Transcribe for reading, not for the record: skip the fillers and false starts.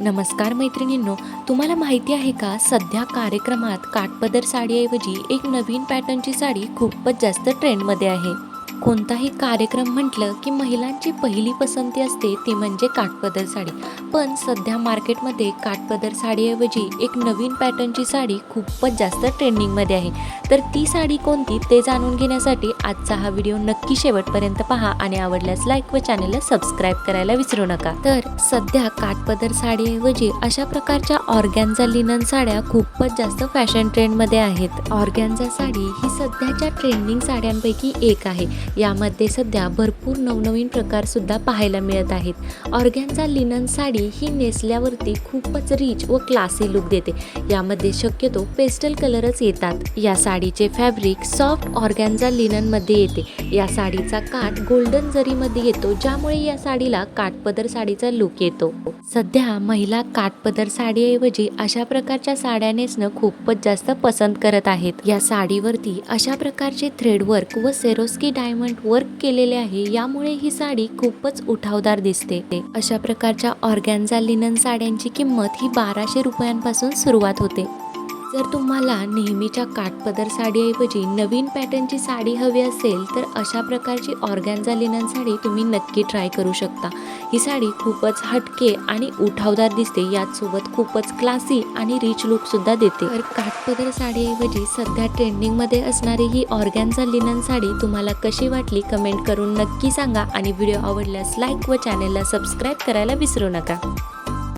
नमस्कार मैत्रिणींनो, तुम्हाला माहिती आहे का सध्या कार्यक्रमात काठपदर साडीऐवजी एक नवीन पॅटर्नची साडी खूपच जास्त ट्रेंडमध्ये आहे. कोणताही कार्यक्रम म्हटलं की महिलांची पहिली पसंती असते ती म्हणजे काठपदर साडी. पण सध्या मार्केटमध्ये काठपदर साडीऐवजी एक नवीन पॅटर्नची साडी खूपच जास्त ट्रेंडिंगमध्ये आहे. तर ती साडी कोणती ते जाणून घेण्यासाठी आजचा हा व्हिडिओ नक्की शेवटपर्यंत पहा आणि आवडल्यास लाईक व चॅनलला सबस्क्राईब करायला विसरू नका. तर सध्या काठपदर साडीऐवजी अशा प्रकारच्या ऑर्गॅन्झा लिनन साड्या खूपच जास्त फॅशन ट्रेंडमध्ये आहेत. ऑर्गॅन्झा साडी ही सध्याच्या ट्रेंडिंग साड्यांपैकी एक आहे. यामध्ये सध्या भरपूर नवनवीन प्रकार सुद्धा पाहायला मिळत आहेत. ऑर्गॅन्झा लिनन साडी ही नेसल्यावरती खूपच रिच व क्लासी लुक देते. यामध्ये शक्यतो पेस्टल कलरच येतात. या साडीचे फॅब्रिक सॉफ्ट ऑर्गॅन्झा लिनन मध्ये येते. या साडीचा काठ गोल्डन जरीमध्ये येतो, ज्यामुळे या साडीला काठपदर साडीचा लुक येतो. सध्या महिला काठपदर साडीऐवजी अशा प्रकारच्या साड्या नेसणं खूपच जास्त पसंत करत आहेत. या साडीवरती अशा प्रकारचे थ्रेडवर्क व सेरोस्की डायमंड वर्क केलेले आहे. यामुळे ही साडी खूपच उठावदार दिसते. अशा प्रकारच्या ऑर्गॅन्झा लिनन साड्यांची किंमत ही 1200 रुपयांपासून सुरुवात होते. जर तुम्हाला नेहमीच्या काठपदर साडीऐवजी नवीन पॅटर्नची साडी हवी असेल तर अशा प्रकारची ऑर्गॅन्झा लिनन साडी तुम्ही नक्की ट्राय करू शकता. ही साडी खूपच हटके आणि उठावदार दिसते. याचसोबत खूपच क्लासी आणि रिच लुक सुद्धा देते. तर काठपदर साडीऐवजी सध्या ट्रेंडिंगमध्ये असणारी ही ऑर्गॅन्झा लिनन साडी तुम्हाला कशी वाटली कमेंट करून नक्की सांगा आणि व्हिडिओ आवडल्यास लाईक व चॅनलला सबस्क्राईब करायला विसरू नका.